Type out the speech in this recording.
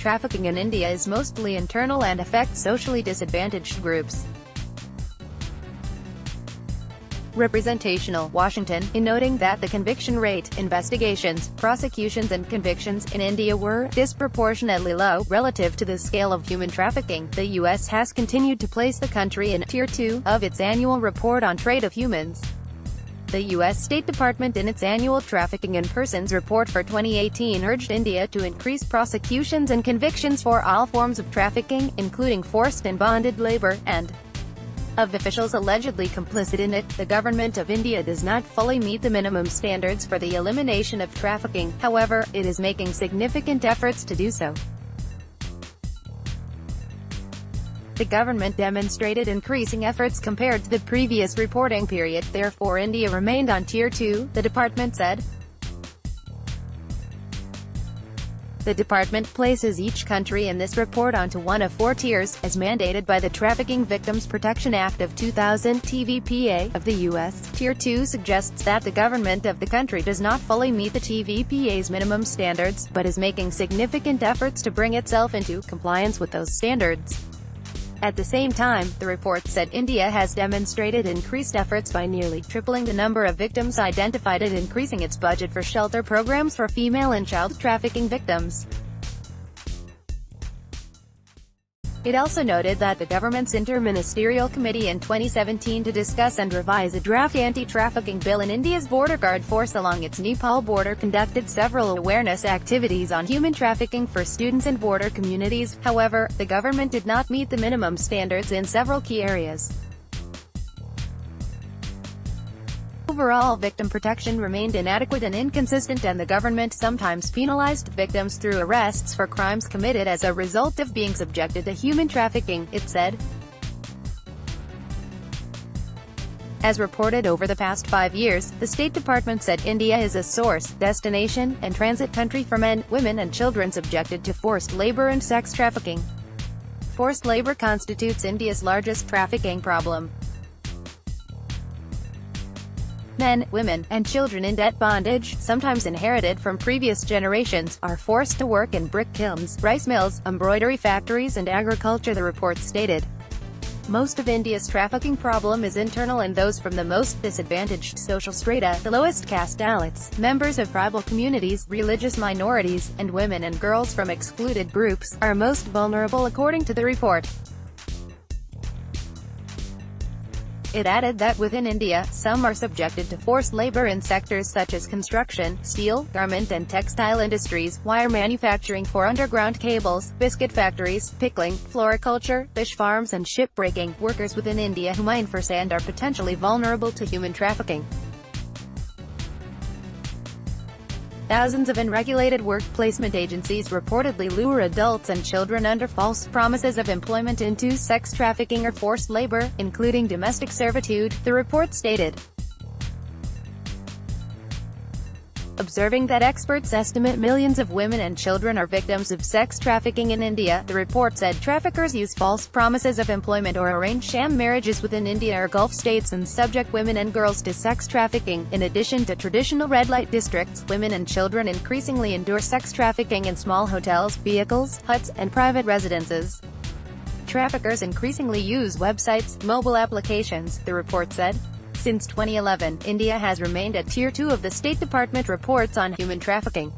trafficking in India is mostly internal and affects socially disadvantaged groups. Representational, Washington, in noting that the conviction rate, investigations, prosecutions and convictions in India were disproportionately low relative to the scale of human trafficking, the U.S. has continued to place the country in Tier 2 of its annual report on trade of humans. The U.S. State Department in its annual Trafficking in Persons report for 2018 urged India to increase prosecutions and convictions for all forms of trafficking, including forced and bonded labor, and of officials allegedly complicit in it. The government of India does not fully meet the minimum standards for the elimination of trafficking, however, it is making significant efforts to do so. The government demonstrated increasing efforts compared to the previous reporting period, therefore India remained on Tier 2, the department said. The department places each country in this report onto one of 4 tiers, as mandated by the Trafficking Victims Protection Act of 2000 (TVPA) of the U.S. Tier 2 suggests that the government of the country does not fully meet the TVPA's minimum standards, but is making significant efforts to bring itself into compliance with those standards. At the same time, the report said India has demonstrated increased efforts by nearly tripling the number of victims identified and increasing its budget for shelter programs for female and child trafficking victims. It also noted that the government's Inter-Ministerial Committee in 2017 to discuss and revise a draft anti-trafficking bill in India's border guard force along its Nepal border conducted several awareness activities on human trafficking for students and border communities. However, the government did not meet the minimum standards in several key areas. Overall, victim protection remained inadequate and inconsistent, and the government sometimes penalized victims through arrests for crimes committed as a result of being subjected to human trafficking, it said. As reported over the past 5 years, the State Department said India is a source, destination, and transit country for men, women and children subjected to forced labor and sex trafficking. Forced labor constitutes India's largest trafficking problem. Men, women, and children in debt bondage, sometimes inherited from previous generations, are forced to work in brick kilns, rice mills, embroidery factories and agriculture, the report stated. Most of India's trafficking problem is internal, and those from the most disadvantaged social strata, the lowest caste Dalits, members of tribal communities, religious minorities, and women and girls from excluded groups, are most vulnerable according to the report. It added that within India, some are subjected to forced labor in sectors such as construction, steel, garment and textile industries, wire manufacturing for underground cables, biscuit factories, pickling, floriculture, fish farms and shipbreaking. Workers within India who mine for sand are potentially vulnerable to human trafficking. Thousands of unregulated work placement agencies reportedly lure adults and children under false promises of employment into sex trafficking or forced labor, including domestic servitude, the report stated. Observing that experts estimate millions of women and children are victims of sex trafficking in India, the report said traffickers use false promises of employment or arrange sham marriages within India or Gulf states and subject women and girls to sex trafficking. In addition to traditional red light districts, women and children increasingly endure sex trafficking in small hotels, vehicles, huts, and private residences. Traffickers increasingly use websites, mobile applications, the report said. Since 2011, India has remained at Tier 2 of the State Department reports on human trafficking.